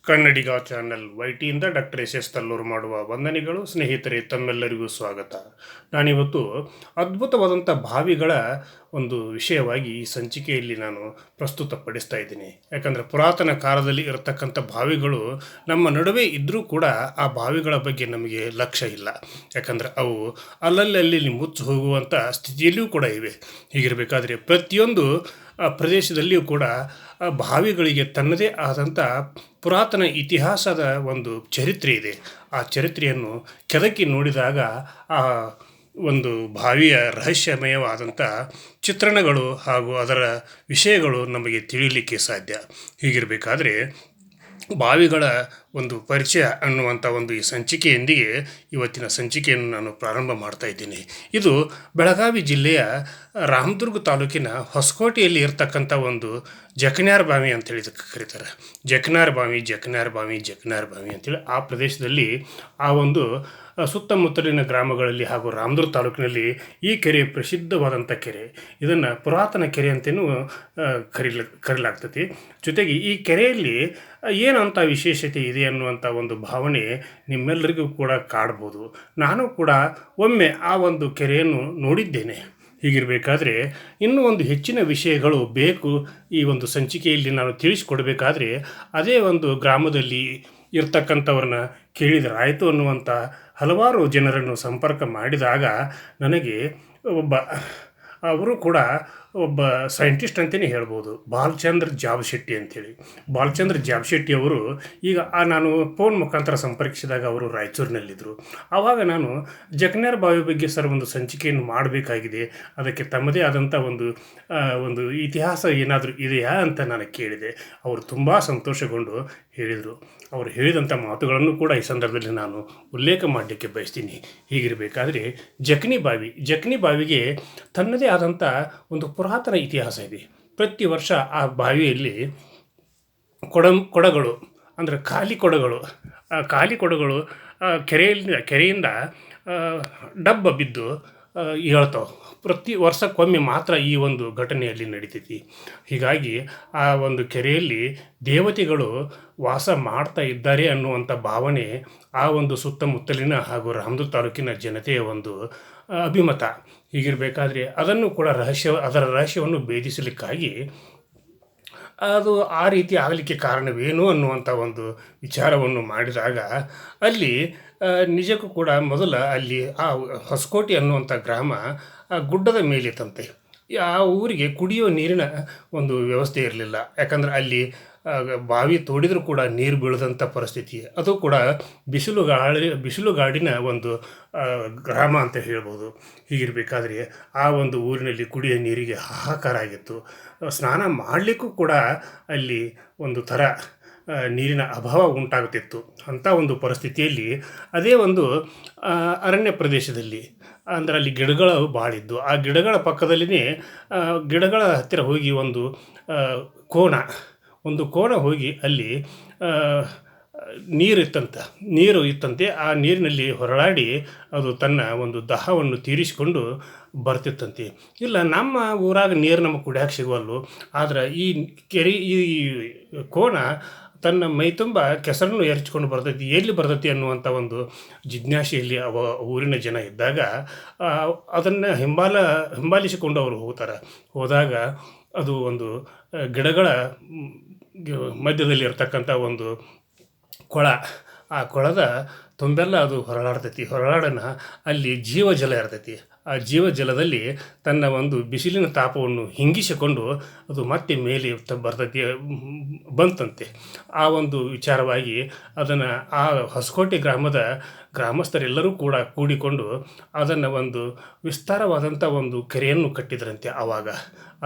ಕನ್ನಡಿಗ channel ವೈಟಿಯಿಂದ doctor S Tallur ಮಾಡುವ ವಂದನೆಗಳು. ಸ್ನೇಹಿತರೆ, ತಮ್ಮೆಲ್ಲರಿಗೂ ಸ್ವಾಗತ. ನಾನಿವತ್ತು ಅದ್ಭುತವಾದಂಥ ಬಾವಿಗಳ ಒಂದು ವಿಷಯವಾಗಿ ಈ ಸಂಚಿಕೆಯಲ್ಲಿ ನಾನು ಪ್ರಸ್ತುತಪಡಿಸ್ತಾ ಇದ್ದೀನಿ. ಯಾಕಂದರೆ ಪುರಾತನ ಕಾಲದಲ್ಲಿ ಇರತಕ್ಕಂಥ ಬಾವಿಗಳು ನಮ್ಮ ನಡುವೆ ಇದ್ದರೂ ಕೂಡ ಆ ಬಾವಿಗಳ ಬಗ್ಗೆ ನಮಗೆ ಲಕ್ಷ್ಯ ಇಲ್ಲ. ಯಾಕಂದರೆ ಅವು ಅಲ್ಲಲ್ಲಿ ಮುಚ್ಚಿ ಹೋಗುವಂಥ ಸ್ಥಿತಿಯಲ್ಲಿಯೂ ಕೂಡ ಇವೆ. ಹೀಗಿರಬೇಕಾದ್ರೆ ಪ್ರತಿಯೊಂದು ಪ್ರದೇಶದಲ್ಲಿಯೂ ಕೂಡ ಬಾವಿಗಳಿಗೆ ತನ್ನದೇ ಆದಂಥ ಪುರಾತನ ಇತಿಹಾಸದ ಒಂದು ಚರಿತ್ರೆ ಇದೆ. ಆ ಚರಿತ್ರೆಯನ್ನು ಕೆದಕಿ ನೋಡಿದಾಗ ಆ ಒಂದು ಬಾವಿಯ ರಹಸ್ಯಮಯವಾದಂಥ ಚಿತ್ರಣಗಳು ಹಾಗೂ ಅದರ ವಿಷಯಗಳು ನಮಗೆ ತಿಳಿಯಲಿಕ್ಕೆ ಸಾಧ್ಯ. ಹೀಗಿರಬೇಕಾದ್ರೆ ಬಾವಿಗಳ ಒಂದು ಪರಿಚಯ ಅನ್ನುವಂಥ ಒಂದು ಈ ಸಂಚಿಕೆಯೊಂದಿಗೆ ಇವತ್ತಿನ ಸಂಚಿಕೆಯನ್ನು ನಾನು ಪ್ರಾರಂಭ ಮಾಡ್ತಾ ಇದ್ದೀನಿ. ಇದು ಬೆಳಗಾವಿ ಜಿಲ್ಲೆಯ ರಾಮದುರ್ಗ ತಾಲೂಕಿನ ಹೊಸಕೋಟೆಯಲ್ಲಿ ಇರ್ತಕ್ಕಂಥ ಒಂದು ಜಕನ್ಯಾರ ಬಾವಿ ಅಂತೇಳಿ ಕರೀತಾರೆ. ಜಕನ್ಯಾರ ಬಾವಿ ಅಂತೇಳಿ ಆ ಪ್ರದೇಶದಲ್ಲಿ ಆ ಒಂದು ಸುತ್ತಮುತ್ತಲಿನ ಗ್ರಾಮಗಳಲ್ಲಿ ಹಾಗೂ ರಾಮದುರ್ಗ ತಾಲೂಕಿನಲ್ಲಿ ಈ ಕೆರೆ ಪ್ರಸಿದ್ಧವಾದಂಥ ಕೆರೆ. ಇದನ್ನು ಪುರಾತನ ಕೆರೆ ಅಂತಲೂ ಕರೀಲಾಗ್ತತಿ. ಜೊತೆಗೆ ಈ ಕೆರೆಯಲ್ಲಿ ಏನಂಥ ವಿಶೇಷತೆ ಇದೆ ಅನ್ನುವಂಥ ಒಂದು ಭಾವನೆ ನಿಮ್ಮೆಲ್ಲರಿಗೂ ಕೂಡ ಕಾಡ್ಬೋದು. ನಾನು ಕೂಡ ಒಮ್ಮೆ ಆ ಒಂದು ಕೆರೆಯನ್ನು ನೋಡಿದ್ದೇನೆ. ಹೀಗಿರಬೇಕಾದ್ರೆ ಇನ್ನೂ ಒಂದು ಹೆಚ್ಚಿನ ವಿಷಯಗಳು ಬೇಕು ಈ ಒಂದು ಸಂಚಿಕೆಯಲ್ಲಿ ನಾನು ತಿಳಿಸಿಕೊಡಬೇಕಾದ್ರೆ ಅದೇ ಒಂದು ಗ್ರಾಮದಲ್ಲಿ ಇರ್ತಕ್ಕಂಥವ್ರನ್ನ ಕೇಳಿದರಾಯಿತು ಅನ್ನುವಂಥ ಹಲವಾರು ಜನರನ್ನು ಸಂಪರ್ಕ ಮಾಡಿದಾಗ ನನಗೆ ಅವರು ಕೂಡ ಒಬ್ಬ ಸೈಂಟಿಸ್ಟ್ ಅಂತಲೇ ಹೇಳ್ಬೋದು, ಬಾಲಚಂದ್ರ ಜಾಬಶೆಟ್ಟಿ ಅಂಥೇಳಿ. ಬಾಲಚಂದ್ರ ಜಾಬಶೆಟ್ಟಿ ಅವರು ಈಗ ನಾನು ಫೋನ್ ಮುಖಾಂತರ ಸಂಪರ್ಕಿಸಿದಾಗ ಅವರು ರಾಯಚೂರಿನಲ್ಲಿದ್ದರು. ಆವಾಗ ನಾನು ಜಕನ್ಯಾರ ಬಾವಿ ಬಗ್ಗೆ ಸರ್ ಒಂದು ಸಂಚಿಕೆಯನ್ನು ಮಾಡಬೇಕಾಗಿದೆ, ಅದಕ್ಕೆ ತಮ್ಮದೇ ಆದಂಥ ಒಂದು ಇತಿಹಾಸ ಏನಾದರೂ ಇದೆಯಾ ಅಂತ ನಾನು ಕೇಳಿದೆ. ಅವರು ತುಂಬ ಸಂತೋಷಗೊಂಡು ಹೇಳಿದರು. ಅವರು ಹೇಳಿದಂಥ ಮಾತುಗಳನ್ನು ಕೂಡ ಈ ಸಂದರ್ಭದಲ್ಲಿ ನಾನು ಉಲ್ಲೇಖ ಮಾಡಲಿಕ್ಕೆ ಬಯಸ್ತೀನಿ. ಹೀಗಿರಬೇಕಾದ್ರೆ ಜಕನಿ ಬಾವಿಗೆ ತನ್ನದೇ ಆದಂಥ ಒಂದು ಪುರಾತನ ಇತಿಹಾಸ ಇದೆ. ಪ್ರತಿ ವರ್ಷ ಆ ಬಾವಿಯಲ್ಲಿ ಕೊಡಗಳು ಅಂದರೆ ಖಾಲಿ ಕೊಡಗಳು ಕೆರೆಯಿಂದ ಡಬ್ಬ ಬಿದ್ದು ಹೇಳ್ತಾವೆ. ಪ್ರತಿ ವರ್ಷಕ್ಕೊಮ್ಮೆ ಮಾತ್ರ ಈ ಒಂದು ಘಟನೆಯಲ್ಲಿ ನಡೀತೈತಿ. ಹೀಗಾಗಿ ಆ ಒಂದು ಕೆರೆಯಲ್ಲಿ ದೇವತೆಗಳು ವಾಸ ಮಾಡ್ತಾ ಇದ್ದಾರೆ ಅನ್ನುವಂಥ ಭಾವನೆ ಆ ಒಂದು ಸುತ್ತಮುತ್ತಲಿನ ಹಾಗೂ ರಾಮದುರ್ಗ ತಾಲೂಕಿನ ಜನತೆಯ ಒಂದು ಅಭಿಮತ. ಹೀಗಿರಬೇಕಾದ್ರೆ ಅದನ್ನು ಕೂಡ ಅದರ ರಹಸ್ಯವನ್ನು ಭೇದಿಸಲಿಕ್ಕಾಗಿ ಅದು ಆ ರೀತಿ ಆಗಲಿಕ್ಕೆ ಕಾರಣವೇನು ಅನ್ನುವಂಥ ಒಂದು ವಿಚಾರವನ್ನು ಮಾಡಿದಾಗ ಅಲ್ಲಿ ನಿಜಕ್ಕೂ ಕೂಡ ಮೊದಲ ಅಲ್ಲಿ ಆ ಹೊಸಕೋಟೆ ಅನ್ನುವಂಥ ಗ್ರಾಮ ಗುಡ್ಡದ ಮೇಲಿತ್ತಂತೆ. ಆ ಊರಿಗೆ ಕುಡಿಯುವ ನೀರಿನ ಒಂದು ವ್ಯವಸ್ಥೆ ಇರಲಿಲ್ಲ. ಯಾಕಂದರೆ ಅಲ್ಲಿ ಬಾವಿ ತೋಡಿದರೂ ಕೂಡ ನೀರು ಬೀಳದಂಥ ಪರಿಸ್ಥಿತಿ. ಅದು ಕೂಡ ಬಿಸಿಲುಗಾಡಿನ ಒಂದು ಗ್ರಾಮ ಅಂತ ಹೇಳ್ಬೋದು. ಹೀಗಿರಬೇಕಾದ್ರೆ ಆ ಒಂದು ಊರಿನಲ್ಲಿ ಕುಡಿಯೋ ನೀರಿಗೆ ಹಾಹಾಕಾರ ಆಗಿತ್ತು. ಸ್ನಾನ ಮಾಡಲಿಕ್ಕೂ ಕೂಡ ಅಲ್ಲಿ ಒಂದು ಥರ ನೀರಿನ ಅಭಾವ ಉಂಟಾಗುತ್ತಿತ್ತು. ಅಂಥ ಒಂದು ಪರಿಸ್ಥಿತಿಯಲ್ಲಿ ಅದೇ ಒಂದು ಅರಣ್ಯ ಪ್ರದೇಶದಲ್ಲಿ ಅಂದರೆ ಅಲ್ಲಿ ಗಿಡಗಳು ಭಾಳಿದ್ದು. ಆ ಗಿಡಗಳ ಪಕ್ಕದಲ್ಲಿಯೇ ಗಿಡಗಳ ಹತ್ತಿರ ಹೋಗಿ ಒಂದು ಕೋಣ ಹೋಗಿ ಅಲ್ಲಿ ನೀರು ಇತ್ತಂತೆ. ಆ ನೀರಿನಲ್ಲಿ ಹೊರಳಾಡಿ ಅದು ತನ್ನ ಒಂದು ದಾಹವನ್ನು ತೀರಿಸಿಕೊಂಡು ಬರ್ತಿತ್ತಂತೆ. ಇಲ್ಲ, ನಮ್ಮ ಊರಾಗ ನೀರು ನಮಗೆ ಕುಡಿಯೋಕೆ ಸಿಗುವಲ್ಲು, ಆದ್ರೆ ಈ ಕೋಣ ತನ್ನ ಮೈ ತುಂಬ ಕೆಸರನ್ನು ಎರಚಿಕೊಂಡು ಬರ್ತೈತಿ, ಎಲ್ಲಿ ಬರ್ತೈತಿ ಅನ್ನುವಂಥ ಒಂದು ಜಿಜ್ಞಾಸೆಯಲ್ಲಿ ಊರಿನ ಜನ ಇದ್ದಾಗ ಅದನ್ನು ಹಿಂಬಾಲಿಸಿಕೊಂಡು ಅವರು ಹೋದಾಗ ಅದು ಒಂದು ಗಿಡಗಳ ಮಧ್ಯದಲ್ಲಿ ಇರ್ತಕ್ಕಂಥ ಒಂದು ಕೊಳ. ಆ ಕೊಳದ ತುಂಬೆಲ್ಲ ಅದು ಹೊರಳಾಡನ ಅಲ್ಲಿ ಜೀವಜಲ ಇರ್ತೈತಿ. ಆ ಜೀವಜಲದಲ್ಲಿ ತನ್ನ ಒಂದು ಬಿಸಿಲಿನ ತಾಪವನ್ನು ಹಿಂಗಿಸಿಕೊಂಡು ಅದು ಮತ್ತೆ ಮೇಲೆ ಬಂತಂತೆ. ಆ ಒಂದು ವಿಚಾರವಾಗಿ ಅದನ್ನು ಆ ಹೊಸಕೋಟೆ ಗ್ರಾಮದ ಗ್ರಾಮಸ್ಥರೆಲ್ಲರೂ ಕೂಡ ಕೂಡಿಕೊಂಡು ಅದನ್ನು ಒಂದು ವಿಸ್ತಾರವಾದಂಥ ಒಂದು ಕೆರೆಯನ್ನು ಕಟ್ಟಿದ್ರಂತೆ. ಆವಾಗ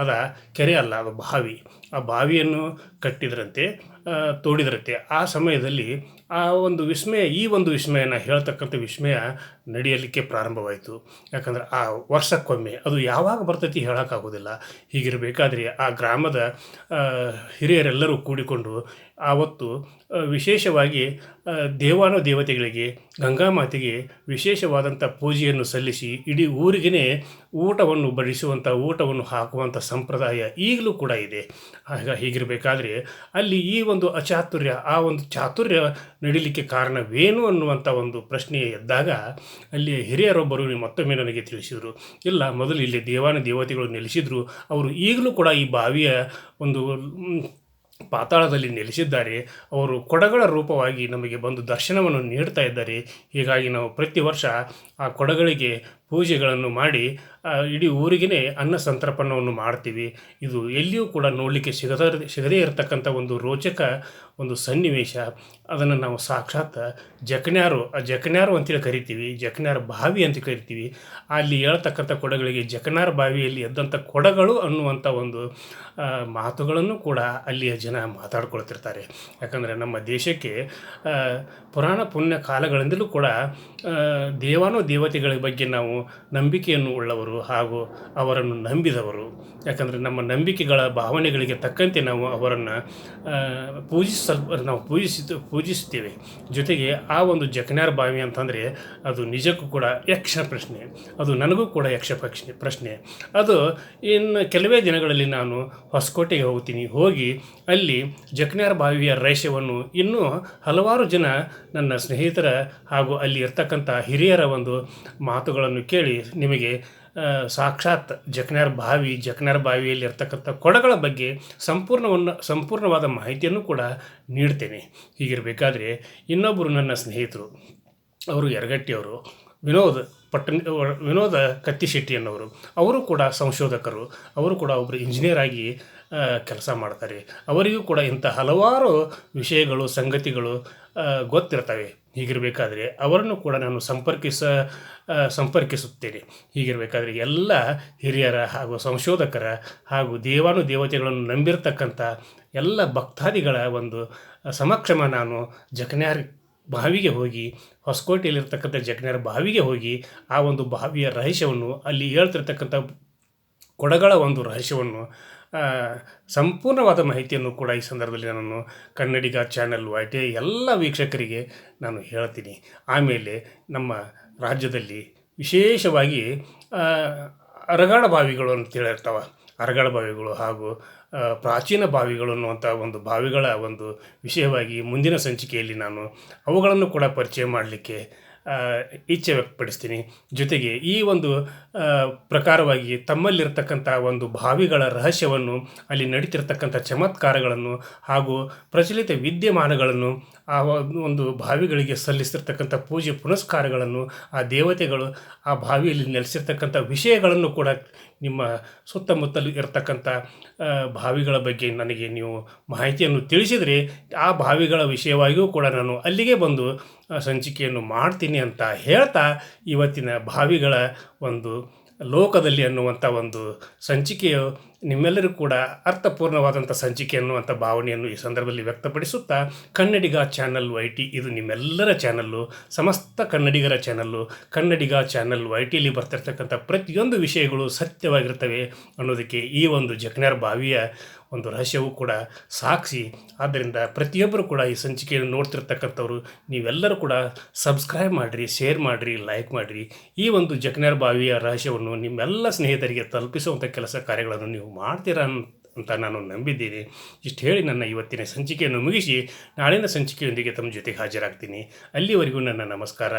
ಕೆರೆ ಅಲ್ಲ, ಅದು ಬಾವಿ. ಆ ಬಾವಿಯನ್ನು ಕಟ್ಟಿದ್ರಂತೆ, ತೋಡಿದ್ರಂತೆ. ಆ ಸಮಯದಲ್ಲಿ ಆ ಒಂದು ಈ ಒಂದು ವಿಸ್ಮಯನ ಹೇಳ್ತಕ್ಕಂಥ ವಿಸ್ಮಯ ನಡೆಯಲಿಕ್ಕೆ ಪ್ರಾರಂಭವಾಯಿತು. ಯಾಕಂದರೆ ಆ ವರ್ಷಕ್ಕೊಮ್ಮೆ ಅದು ಯಾವಾಗ ಬರ್ತೈತಿ ಹೇಳೋಕ್ಕಾಗೋದಿಲ್ಲ. ಹೀಗಿರಬೇಕಾದ್ರೆ ಆ ಗ್ರಾಮದ ಹಿರಿಯರೆಲ್ಲರೂ ಕೂಡಿಕೊಂಡು ಆವತ್ತು ವಿಶೇಷವಾಗಿ ದೇವಾನುದೇವತೆಗಳಿಗೆ ಗಂಗಾಮಾತೆಗೆ ವಿಶೇಷವಾದಂಥ ಪೂಜೆಯನ್ನು ಸಲ್ಲಿಸಿ ಇಡೀ ಊರಿಗೇ ಊಟವನ್ನು ಬಡಿಸುವಂಥ ಊಟವನ್ನು ಹಾಕುವಂಥ ಸಂಪ್ರದಾಯ ಈಗಲೂ ಕೂಡ ಇದೆ. ಹೀಗಿರಬೇಕಾದ್ರೆ ಅಲ್ಲಿ ಈ ಒಂದು ಅಚಾತುರ್ಯ, ಆ ಒಂದು ಚಾತುರ್ಯ ನಡೀಲಿಕ್ಕೆ ಕಾರಣವೇನು ಅನ್ನುವಂಥ ಒಂದು ಪ್ರಶ್ನೆ ಎದ್ದಾಗ ಅಲ್ಲಿ ಹಿರಿಯರೊಬ್ಬರು ಮತ್ತೊಮ್ಮೆ ನನಗೆ ತಿಳಿಸಿದರು. ಇಲ್ಲ, ಮೊದಲು ಇಲ್ಲಿ ದೇವಾನುದೇವತೆಗಳು ನೆಲೆಸಿದ್ರು, ಅವರು ಈಗಲೂ ಕೂಡ ಈ ಬಾವಿಯ ಒಂದು ಪಾತಾಳದಲ್ಲಿ ನೆಲೆಸಿದ್ದಾರೆ. ಅವರು ಕೊಡಗಳ ರೂಪವಾಗಿ ನಮಗೆ ಬಂದು ದರ್ಶನವನ್ನು ನೀಡ್ತಾ ಇದ್ದಾರೆ. ಹೀಗಾಗಿ ನಾವು ಪ್ರತಿ ವರ್ಷ ಆ ಕೊಡಗಳಿಗೆ ಪೂಜೆಗಳನ್ನು ಮಾಡಿ ಇಡೀ ಊರಿಗೇ ಅನ್ನ ಸಂತರ್ಪಣವನ್ನು ಮಾಡ್ತೀವಿ. ಇದು ಎಲ್ಲಿಯೂ ಕೂಡ ನೋಡಲಿಕ್ಕೆ ಸಿಗದೇ ಇರತಕ್ಕಂಥ ಒಂದು ರೋಚಕ ಒಂದು ಸನ್ನಿವೇಶ. ಅದನ್ನು ನಾವು ಸಾಕ್ಷಾತ್ ಜಕಣ್ಯಾರು ಅಂತೇಳಿ ಕರಿತೀವಿ, ಜಕಣ್ಯಾರ ಬಾವಿ ಅಂತ ಕರಿತೀವಿ. ಅಲ್ಲಿ ಹೇಳ್ತಕ್ಕಂಥ ಕೊಡಗಳಿಗೆ ಜಕಣ್ಯಾರ ಬಾವಿಯಲ್ಲಿ ಎದ್ದಂಥ ಕೊಡಗಳು ಅನ್ನುವಂಥ ಒಂದು ಮಾತುಗಳನ್ನು ಕೂಡ ಅಲ್ಲಿಯ ಜನ ಮಾತಾಡ್ಕೊಳ್ತಿರ್ತಾರೆ. ಯಾಕಂದರೆ ನಮ್ಮ ದೇಶಕ್ಕೆ ಪುರಾಣ ಪುಣ್ಯ ಕಾಲಗಳಿಂದಲೂ ಕೂಡ ದೇವಾನುದೇವತೆಗಳ ಬಗ್ಗೆ ನಾವು ನಂಬಿಕೆಯನ್ನು ಉಳ್ಳವರು ಹಾಗೂ ಅವರನ್ನು ನಂಬಿದವರು. ಯಾಕಂದರೆ ನಮ್ಮ ನಂಬಿಕೆಗಳ ಭಾವನೆಗಳಿಗೆ ತಕ್ಕಂತೆ ನಾವು ಅವರನ್ನು ಪೂಜಿಸುತ್ತೇವೆ. ಜೊತೆಗೆ ಆ ಒಂದು ಜಕಣ್ಯಾರ ಬಾವಿ ಅಂತಂದರೆ ಅದು ನಿಜಕ್ಕೂ ಕೂಡ ಯಕ್ಷ ಪ್ರಶ್ನೆ, ಅದು ನನಗೂ ಕೂಡ ಯಕ್ಷ ಪ್ರಶ್ನೆ. ಅದು ಇನ್ನು ಕೆಲವೇ ದಿನಗಳಲ್ಲಿ ನಾನು ಹೊಸಕೋಟೆಗೆ ಹೋಗಿ ಅಲ್ಲಿ ಜಕಣ್ಯಾರ ಬಾವಿಯ ರಹಸ್ಯವನ್ನು ಇನ್ನೂ ಹಲವಾರು ಜನ ನನ್ನ ಸ್ನೇಹಿತರ ಹಾಗೂ ಅಲ್ಲಿ ಇರ್ತಕ್ಕಂಥ ಹಿರಿಯರ ಒಂದು ಮಾತುಗಳನ್ನು ಕೇಳಿ ನಿಮಗೆ ಸಾಕ್ಷಾತ್ ಜಕಣ್ಯಾರ ಬಾವಿಯಲ್ಲಿ ಇರ್ತಕ್ಕಂಥ ಕೊಡಗಳ ಬಗ್ಗೆ ಸಂಪೂರ್ಣವಾದ ಮಾಹಿತಿಯನ್ನು ಕೂಡ ನೀಡ್ತೇನೆ. ಹೀಗಿರಬೇಕಾದ್ರೆ ಇನ್ನೊಬ್ಬರು ನನ್ನ ಸ್ನೇಹಿತರು, ಅವರು ಯರಗಟ್ಟಿಯವರು, ವಿನೋದ ಕತ್ತಿಶೆಟ್ಟಿಯನ್ನವರು. ಅವರು ಕೂಡ ಸಂಶೋಧಕರು, ಅವರು ಕೂಡ ಒಬ್ಬರು ಇಂಜಿನಿಯರ್ ಆಗಿ ಕೆಲಸ ಮಾಡ್ತಾರೆ. ಅವರಿಗೂ ಕೂಡ ಇಂಥ ಹಲವಾರು ವಿಷಯಗಳು, ಸಂಗತಿಗಳು ಗೊತ್ತಿರ್ತವೆ. ಹೀಗಿರಬೇಕಾದ್ರೆ ಅವರನ್ನು ಕೂಡ ನಾನು ಸಂಪರ್ಕಿಸುತ್ತೇನೆ. ಹೀಗಿರಬೇಕಾದ್ರೆ ಎಲ್ಲ ಹಿರಿಯರ ಹಾಗೂ ಸಂಶೋಧಕರ ಹಾಗೂ ದೇವಾನುದೇವತೆಗಳನ್ನು ನಂಬಿರ್ತಕ್ಕಂಥ ಎಲ್ಲ ಭಕ್ತಾದಿಗಳ ಒಂದು ಸಮಕ್ಷಮ ನಾನು ಜಕಣ್ಯಾರ ಬಾವಿಗೆ ಹೋಗಿ, ಹೊಸಕೋಟೆಯಲ್ಲಿರ್ತಕ್ಕಂಥ ಜಕಣ್ಯಾರ ಬಾವಿಗೆ ಹೋಗಿ ಆ ಒಂದು ಬಾವಿಯ ರಹಸ್ಯವನ್ನು, ಅಲ್ಲಿ ಹೇಳ್ತಿರ್ತಕ್ಕಂಥ ಕೊಡಗಳ ಒಂದು ರಹಸ್ಯವನ್ನು, ಸಂಪೂರ್ಣವಾದ ಮಾಹಿತಿಯನ್ನು ಕೂಡ ಈ ಸಂದರ್ಭದಲ್ಲಿ ನಾನು ಕನ್ನಡಿಗ ಚಾನಲ್ YT ಎಲ್ಲ ವೀಕ್ಷಕರಿಗೆ ನಾನು ಹೇಳ್ತೀನಿ. ಆಮೇಲೆ ನಮ್ಮ ರಾಜ್ಯದಲ್ಲಿ ವಿಶೇಷವಾಗಿ ಅರಗಾಳ ಬಾವಿಗಳು ಅಂತೇಳಿ ಇರ್ತಾವೆ. ಅರಗಾಳ ಬಾವಿಗಳು ಹಾಗೂ ಪ್ರಾಚೀನ ಬಾವಿಗಳು ಅನ್ನುವಂಥ ಒಂದು ಬಾವಿಗಳ ಒಂದು ವಿಷಯವಾಗಿ ಮುಂದಿನ ಸಂಚಿಕೆಯಲ್ಲಿ ನಾನು ಅವುಗಳನ್ನು ಕೂಡ ಪರಿಚಯ ಮಾಡಲಿಕ್ಕೆ ಇಚ್ಛೆ ವ್ಯಕ್ತಪಡಿಸ್ತೀನಿ. ಜೊತೆಗೆ ಈ ಒಂದು ಪ್ರಕಾರವಾಗಿ ತಮ್ಮಲ್ಲಿರ್ತಕ್ಕಂಥ ಒಂದು ಬಾವಿಗಳ ರಹಸ್ಯವನ್ನು, ಅಲ್ಲಿ ನಡೀತಿರ್ತಕ್ಕಂಥ ಚಮತ್ಕಾರಗಳನ್ನು ಹಾಗೂ ಪ್ರಚಲಿತ ವಿದ್ಯಮಾನಗಳನ್ನು, ಆ ಒಂದು ಬಾವಿಗಳಿಗೆ ಸಲ್ಲಿಸಿರ್ತಕ್ಕಂಥ ಪೂಜೆ ಪುನಸ್ಕಾರಗಳನ್ನು, ಆ ದೇವತೆಗಳು ಆ ಬಾವಿಯಲ್ಲಿ ನೆಲೆಸಿರ್ತಕ್ಕಂಥ ವಿಷಯಗಳನ್ನು ಕೂಡ ನಿಮ್ಮ ಸುತ್ತಮುತ್ತಲು ಇರತಕ್ಕಂಥ ಬಾವಿಗಳ ಬಗ್ಗೆ ನನಗೆ ನೀವು ಮಾಹಿತಿಯನ್ನು ತಿಳಿಸಿದರೆ ಆ ಬಾವಿಗಳ ವಿಷಯವಾಗಿಯೂ ಕೂಡ ನಾನು ಅಲ್ಲಿಗೆ ಬಂದು ಸಂಚಿಕೆಯನ್ನು ಮಾಡ್ತೀನಿ ಅಂತ ಹೇಳ್ತಾ, ಇವತ್ತಿನ ಬಾವಿಗಳ ಒಂದು ಲೋಕದಲ್ಲಿ ಅನ್ನುವಂಥ ಒಂದು ಸಂಚಿಕೆಯು ನಿಮ್ಮೆಲ್ಲರಿಗೂ ಕೂಡ ಅರ್ಥಪೂರ್ಣವಾದಂಥ ಸಂಚಿಕೆ ಅನ್ನುವಂಥ ಭಾವನೆಯನ್ನು ಈ ಸಂದರ್ಭದಲ್ಲಿ ವ್ಯಕ್ತಪಡಿಸುತ್ತಾ, ಕನ್ನಡಿಗ ಚಾನಲ್ YT ಇದು ನಿಮ್ಮೆಲ್ಲರ ಚಾನಲ್ಲು, ಸಮಸ್ತ ಕನ್ನಡಿಗರ ಚಾನಲ್ಲು. ಕನ್ನಡಿಗ ಚಾನಲ್ YTಯಲ್ಲಿ ಬರ್ತಿರ್ತಕ್ಕಂಥ ಪ್ರತಿಯೊಂದು ವಿಷಯಗಳು ಸತ್ಯವಾಗಿರ್ತವೆ ಅನ್ನೋದಕ್ಕೆ ಈ ಒಂದು ಜಕಣ್ಯಾರ ಬಾವಿಯ ಒಂದು ರಹಸ್ಯವೂ ಕೂಡ ಸಾಕ್ಷಿ. ಆದ್ದರಿಂದ ಪ್ರತಿಯೊಬ್ಬರು ಕೂಡ ಈ ಸಂಚಿಕೆಯನ್ನು ನೋಡ್ತಿರ್ತಕ್ಕಂಥವ್ರು ನೀವೆಲ್ಲರೂ ಕೂಡ ಸಬ್ಸ್ಕ್ರೈಬ್ ಮಾಡಿರಿ, ಶೇರ್ ಮಾಡಿರಿ, ಲೈಕ್ ಮಾಡಿರಿ. ಈ ಒಂದು ಜಕಣ್ಯಾರ ಬಾವಿಯ ರಹಸ್ಯವನ್ನು ನಿಮ್ಮೆಲ್ಲ ಸ್ನೇಹಿತರಿಗೆ ತಲುಪಿಸುವಂಥ ಕೆಲಸ ಕಾರ್ಯಗಳನ್ನು ನೀವು ಮಾಡ್ತೀರಾ ಅಂತ ನಾನು ನಂಬಿದ್ದೀನಿ. ಇಷ್ಟು ಹೇಳಿ ನನ್ನ ಇವತ್ತಿನ ಸಂಚಿಕೆಯನ್ನು ಮುಗಿಸಿ ನಾಳಿನ ಸಂಚಿಕೆಯೊಂದಿಗೆ ತಮ್ಮ ಜೊತೆಗೆ ಹಾಜರಾಗ್ತೀನಿ. ಅಲ್ಲಿವರೆಗೂ ನನ್ನ ನಮಸ್ಕಾರ.